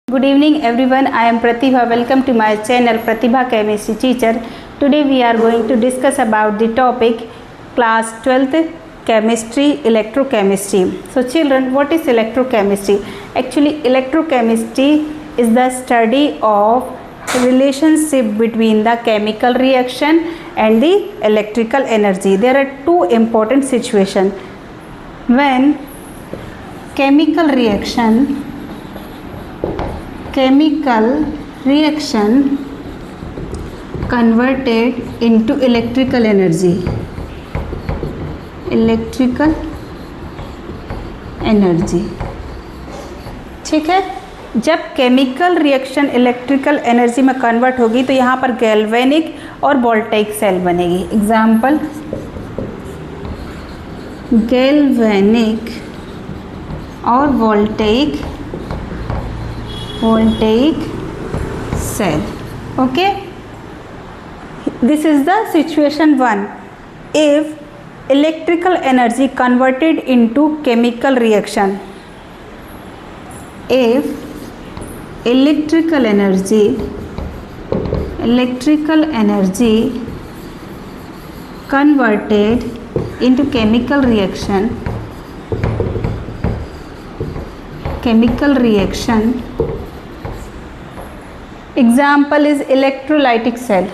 Good evening everyone, I am Pratibha. Welcome to my channel Pratibha Chemistry Teacher. Today we are going to discuss about the topic class 12th chemistry, electrochemistry. So children, what is electrochemistry? Actually electrochemistry is the study of relationship between the chemical reaction and the electrical energy. There are two important situations when chemical reaction converted into electrical energy. ठीक है, जब chemical reaction electrical energy में convert होगी तो यहाँ पर galvanic और voltaic cell बनेगी. एग्जाम्पल गैल्वेनिक और voltaic cell. Okay, this is the situation 1. If electrical energy converted into chemical reaction, if electrical energy converted into chemical reaction, example is electrolytic cell.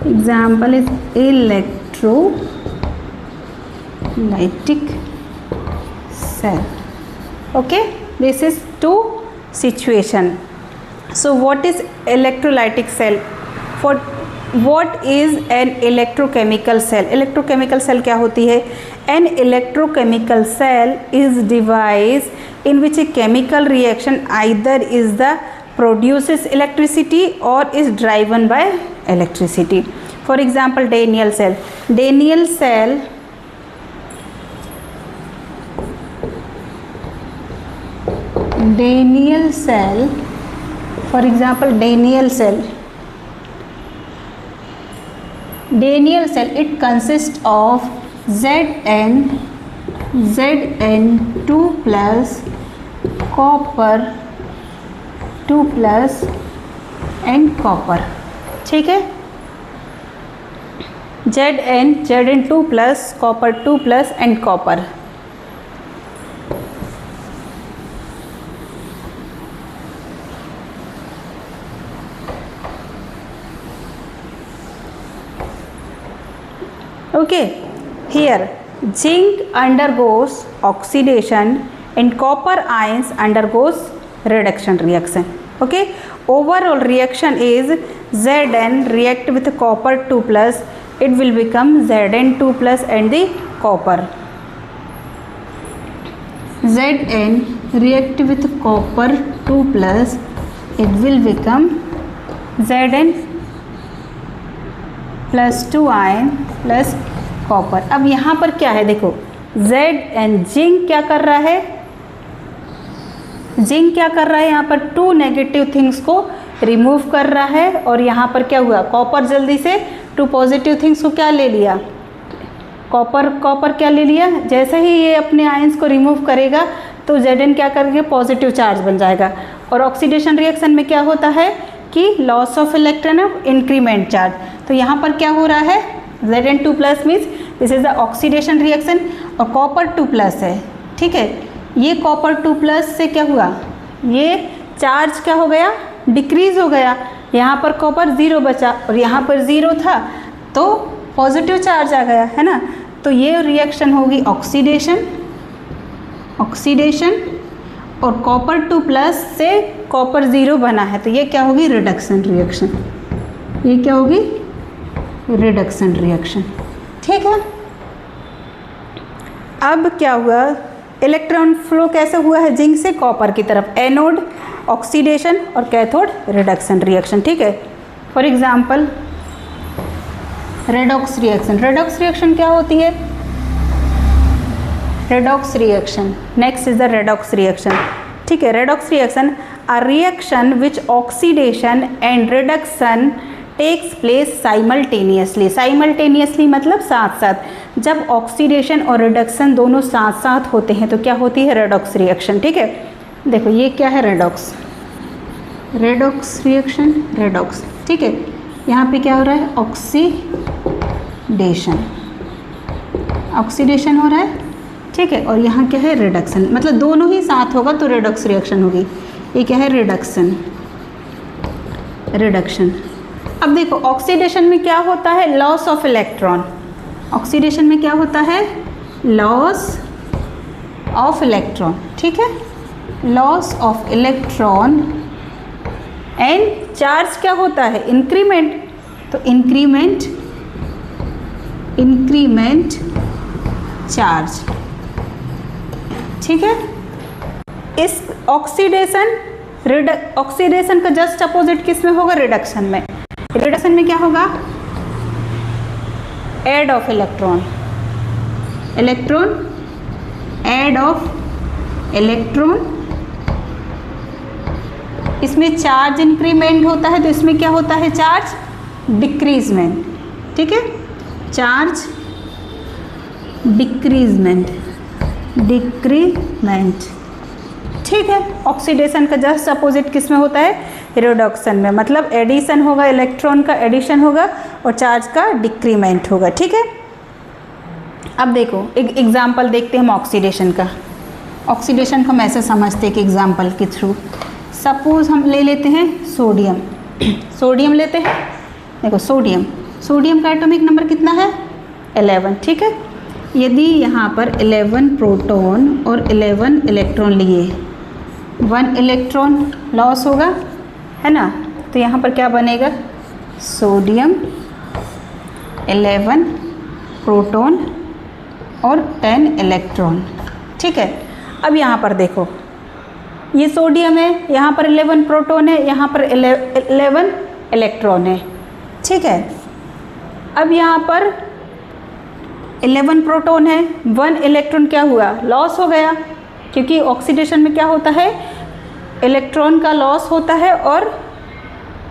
Example is electrolytic cell. Okay, this is two situation. So what is electrolytic cell? For what is an electrochemical cell? Electrochemical cell क्या होती है? An electrochemical cell is device in which a chemical reaction either is the produces electricity or is driven by electricity. For example, Daniell cell. Daniell cell for example, Daniell cell, it consists of Zn2 plus copper 2 plus and copper. ठीक है, Zn2 plus copper 2 plus and copper. Okay, here zinc undergoes oxidation and copper ions undergoes reduction reaction. Okay, overall reaction is Zn react with copper 2 plus, it will become Zn2 plus and the copper. Zn react with copper 2 plus, it will become Zn plus 2 ion plus copper. अब यहाँ पर क्या है, देखो Zn zinc क्या कर रहा है, यहाँ पर टू नेगेटिव थिंग्स को रिमूव कर रहा है और यहाँ पर क्या हुआ, कॉपर जल्दी से टू पॉजिटिव थिंग्स को क्या ले लिया, कॉपर क्या ले लिया. जैसे ही ये अपने आयंस को रिमूव करेगा तो Zn क्या करेगा, पॉजिटिव चार्ज बन जाएगा. और ऑक्सीडेशन रिएक्शन में क्या होता है कि loss of electron of increment charge. तो यहाँ पर क्या हो रहा है, Zn2 plus means this is the oxidation reaction और कॉपर 2 प्लस है. ठीक है, ये कॉपर 2 प्लस से क्या हुआ, ये चार्ज क्या हो गया, डिक्रीज हो गया. यहाँ पर कॉपर 0 बचा और यहाँ पर 0 था तो पॉजिटिव चार्ज आ गया, है ना. तो ये रिएक्शन होगी ऑक्सीडेशन और कॉपर 2 प्लस से कॉपर 0 बना है तो ये क्या होगी, रिडक्शन रिएक्शन. ये क्या होगी, रिडक्शन रिएक्शन. ठीक है, अब क्या हुआ, इलेक्ट्रॉन फ्लो कैसे हुआ है, जिंक से कॉपर की तरफ, एनोड ऑक्सीडेशन और कैथोड रिडक्शन रिएक्शन. ठीक है, फॉर एग्जांपल रेडॉक्स रिएक्शन क्या होती है, redox reaction. Next is the redox reaction. ठीक है, redox reaction a reaction which oxidation and reduction takes place simultaneously मतलब साथ साथ. जब ऑक्सीडेशन और रिडक्शन दोनों साथ साथ होते हैं तो क्या होती है, रेडॉक्स रिएक्शन. ठीक है, देखो ये क्या है, रेडॉक्स, रेडॉक्स रिएक्शन, रेडॉक्स, ठीक है। यहाँ पे क्या हो रहा है, ऑक्सीडेशन, ऑक्सीडेशन हो रहा है, ठीक है। और यहाँ क्या है, रिडक्शन, मतलब दोनों ही साथ होगा तो रेडॉक्स रिएक्शन होगी। ये क्या है, रिडक्शन, रिडक्शन। अब देखो ऑक्सीडेशन में क्या होता है, लॉस ऑफ इलेक्ट्रॉन, ऑक्सीडेशन में क्या होता है, लॉस ऑफ इलेक्ट्रॉन, ठीक है, loss of electron. And charge क्या होता है, इंक्रीमेंट, तो इंक्रीमेंट, इंक्रीमेंट चार्ज, ठीक है। इस ऑक्सीडेशन, ऑक्सीडेशन का जस्ट अपोजिट किस में होगा, रिडक्शन में। रिडक्शन में क्या होगा, add of electron, electron, add of electron. इसमें चार्ज इंक्रीमेंट होता है तो इसमें क्या होता है, चार्ज डिक्रीजमेंट, ठीक है, चार्ज डिक्रीजमेंट, डिक्रीमेंट, ठीक है। ऑक्सीडेशन का जस्ट अपोजिट किस में होता है, रिडक्शन में, मतलब एडिशन होगा, इलेक्ट्रॉन का एडिशन होगा और चार्ज का डिक्रीमेंट होगा, ठीक है। अब देखो एक एग्जाम्पल देखते हैं हम ऑक्सीडेशन का। ऑक्सीडेशन को हम ऐसे समझते हैं कि एग्जाम्पल के थ्रू, सपोज हम ले लेते हैं सोडियम, सोडियम लेते हैं, देखो सोडियम, सोडियम का एटॉमिक नंबर कितना है, 11, ठीक है। यदि यहाँ पर 11 प्रोटॉन और 11 इलेक्ट्रॉन लिए, 1 इलेक्ट्रॉन लॉस होगा, है ना, तो यहाँ पर क्या बनेगा, सोडियम 11 प्रोटॉन और 10 इलेक्ट्रॉन, ठीक है। अब यहाँ पर देखो ये सोडियम है, यहाँ पर 11 प्रोटॉन है, यहाँ पर 11 इलेक्ट्रॉन है, ठीक है। अब यहाँ पर 11 प्रोटॉन है, 1 इलेक्ट्रॉन क्या हुआ, लॉस हो गया, क्योंकि ऑक्सीडेशन में क्या होता है, इलेक्ट्रॉन का लॉस होता है और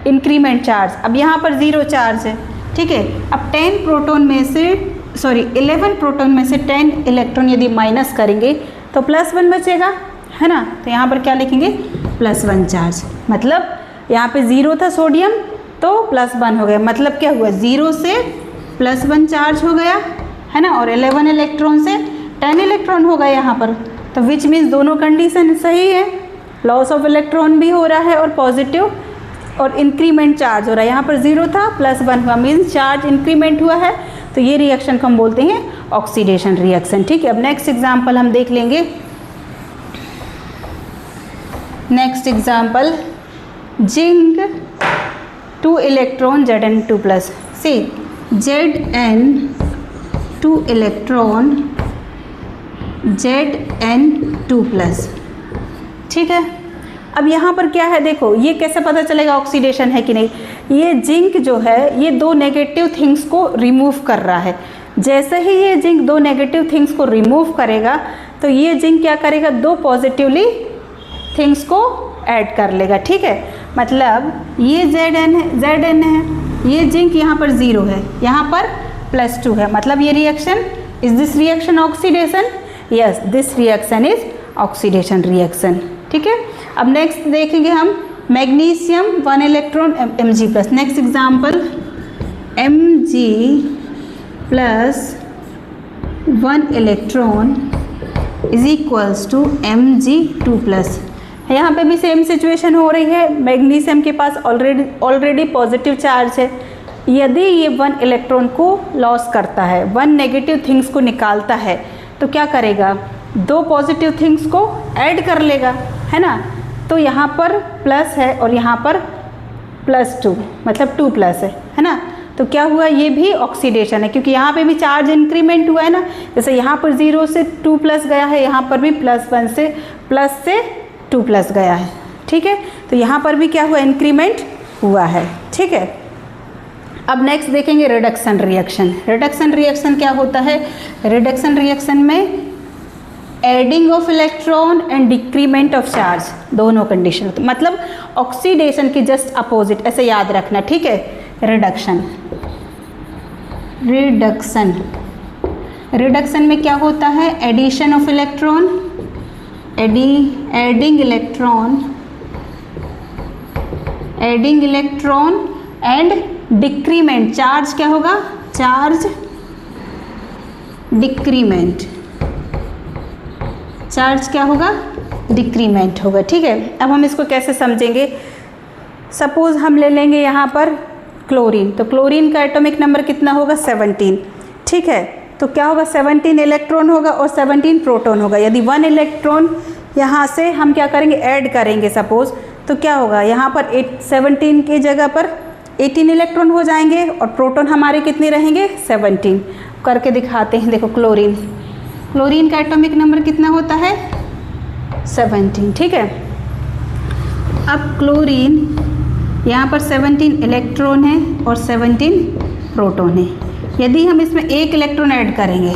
इंक्रीमेंट चार्ज। अब यहाँ पर 0 चार्ज है, ठीक है। अब 10 प्रोटॉन में से 11 प्रोटॉन में से 10 इलेक्ट्रॉन यदि माइनस करेंगे तो +1 बचेगा, है ना, तो यहाँ पर क्या लिखेंगे, +1 चार्ज। मतलब यहाँ पे 0 था सोडियम तो +1 हो गया, मतलब क्या हुआ, 0 से +1 चार्ज हो गया, है ना, और 11 इलेक्ट्रॉन से 10 इलेक्ट्रॉन हो गए यहाँ पर, तो विच मीन्स दोनों कंडीशन सही है, लॉस ऑफ इलेक्ट्रॉन भी हो रहा है और पॉजिटिव और इंक्रीमेंट चार्ज हो रहा है। यहाँ पर 0 था +1 हुआ, मीन्स चार्ज इंक्रीमेंट हुआ है, तो ये रिएक्शन को हम बोलते हैं ऑक्सीडेशन रिएक्शन, ठीक है। अब नेक्स्ट एग्जाम्पल हम देख लेंगे। Next example, zinc 2 electron Zn2+, सी Zn2 इलेक्ट्रॉन Zn2+, ठीक है। अब यहाँ पर क्या है, देखो ये कैसे पता चलेगा ऑक्सीडेशन है कि नहीं, ये जिंक जो है ये 2 नेगेटिव थिंग्स को रिमूव कर रहा है। जैसे ही ये जिंक 2 नेगेटिव थिंग्स को रिमूव करेगा तो ये जिंक क्या करेगा, 2 पॉजिटिवली थिंग्स को ऐड कर लेगा, ठीक है। मतलब ये Zn है, ये जिंक यहाँ पर 0 है, यहाँ पर +2 है, मतलब ये reaction, is this reaction oxidation, yes this reaction is oxidation reaction, ठीक है। अब नेक्स्ट देखेंगे हम magnesium 1 electron Mg+। Next example, Mg+1 electron is equals to Mg2+। यहाँ पे भी सेम सिचुएशन हो रही है, मैग्नीशियम के पास ऑलरेडी पॉजिटिव चार्ज है। यदि ये 1 इलेक्ट्रॉन को लॉस करता है, 1 नेगेटिव थिंग्स को निकालता है, तो क्या करेगा, 2 पॉजिटिव थिंग्स को ऐड कर लेगा, है ना। तो यहाँ पर प्लस है और यहाँ पर +2, मतलब 2+ है ना। तो क्या हुआ, ये भी ऑक्सीडेशन है, क्योंकि यहाँ पे भी चार्ज इंक्रीमेंट हुआ है ना, जैसे यहाँ पर 0 से 2+ गया है, यहाँ पर भी +1 से +2+ गया है, ठीक है। तो यहाँ पर भी क्या हुआ, इंक्रीमेंट हुआ है, ठीक है। अब नेक्स्ट देखेंगे रिडक्शन रिएक्शन। रिडक्शन रिएक्शन क्या होता है, रिडक्शन रिएक्शन में adding of electron and decrement of charge, दोनों कंडीशन होती है, मतलब ऑक्सीडेशन की जस्ट अपोजिट, ऐसे याद रखना, ठीक है। रिडक्शन, रिडक्शन, रिडक्शन में क्या होता है, addition of electron adding electron and decrement, charge क्या होगा, चार्ज डिक्रीमेंट, चार्ज क्या होगा, डिक्रीमेंट होगा। ठीक है, अब हम इसको कैसे समझेंगे, सपोज हम ले लेंगे यहाँ पर क्लोरीन, तो क्लोरीन का एटॉमिक नंबर कितना होगा, 17। ठीक है, तो क्या होगा, 17 इलेक्ट्रॉन होगा और 17 प्रोटॉन होगा। यदि 1 इलेक्ट्रॉन यहाँ से हम क्या करेंगे, ऐड करेंगे सपोज, तो क्या होगा, यहाँ पर 17 की जगह पर 18 इलेक्ट्रॉन हो जाएंगे और प्रोटॉन हमारे कितने रहेंगे, 17। करके दिखाते हैं, देखो क्लोरीन का एटॉमिक नंबर कितना होता है, 17। ठीक है, अब क्लोरीन यहाँ पर 17 इलेक्ट्रॉन है और 17 प्रोटॉन है। यदि हम इसमें एक इलेक्ट्रॉन ऐड करेंगे,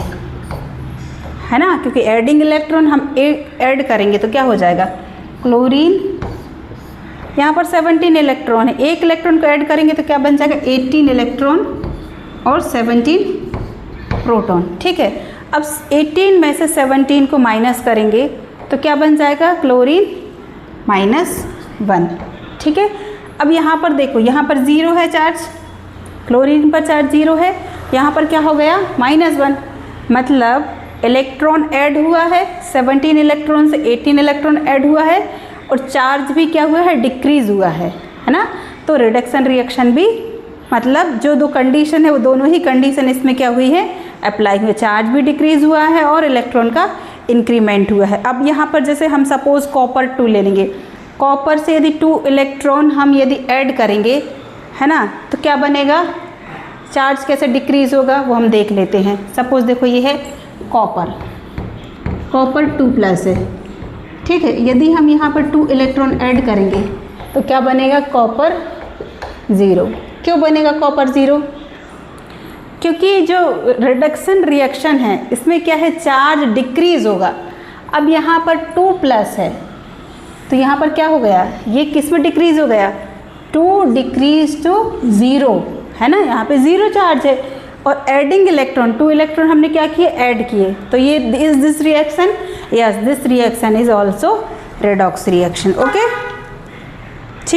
है ना, क्योंकि एडिंग इलेक्ट्रॉन हम ऐड करेंगे तो क्या हो जाएगा, क्लोरीन यहाँ पर 17 इलेक्ट्रॉन है, एक इलेक्ट्रॉन को ऐड करेंगे तो क्या बन जाएगा, 18 इलेक्ट्रॉन और 17 प्रोटॉन। ठीक है, अब 18 में से 17 को माइनस करेंगे तो क्या बन जाएगा, क्लोरीन -1। ठीक है, अब यहाँ पर देखो, यहाँ पर 0 है चार्ज, क्लोरीन पर चार्ज 0 है, यहाँ पर क्या हो गया, -1, मतलब इलेक्ट्रॉन ऐड हुआ है, 17 इलेक्ट्रॉन से 18 इलेक्ट्रॉन ऐड हुआ है और चार्ज भी क्या हुआ है, डिक्रीज हुआ है ना। तो रिडक्शन रिएक्शन भी, मतलब जो दो कंडीशन है वो दोनों ही कंडीशन इसमें क्या हुई है, अप्लाई हुई, चार्ज भी डिक्रीज हुआ है और इलेक्ट्रॉन का इंक्रीमेंट हुआ है। अब यहाँ पर जैसे हम सपोज कॉपर 2 ले लेंगे, कॉपर से यदि 2 इलेक्ट्रॉन हम यदि ऐड करेंगे, है ना, तो क्या बनेगा, चार्ज कैसे डिक्रीज होगा वो हम देख लेते हैं। सपोज देखो ये है कॉपर 2+ है। ठीक है, यदि हम यहाँ पर 2 इलेक्ट्रॉन ऐड करेंगे तो क्या बनेगा, कॉपर 0। क्यों बनेगा कॉपर 0, क्योंकि जो रिडक्शन रिएक्शन है इसमें क्या है, चार्ज डिक्रीज होगा। अब यहाँ पर 2+ है तो यहाँ पर क्या हो गया, ये किस में डिक्रीज हो गया, 2 डिक्रीज टू 0, है ना, यहाँ पे 0 चार्ज है और एडिंग इलेक्ट्रॉन 2 इलेक्ट्रॉन हमने क्या किए, ऐड किए, तो ये is this reaction, yes this reaction is also redox reaction. Okay.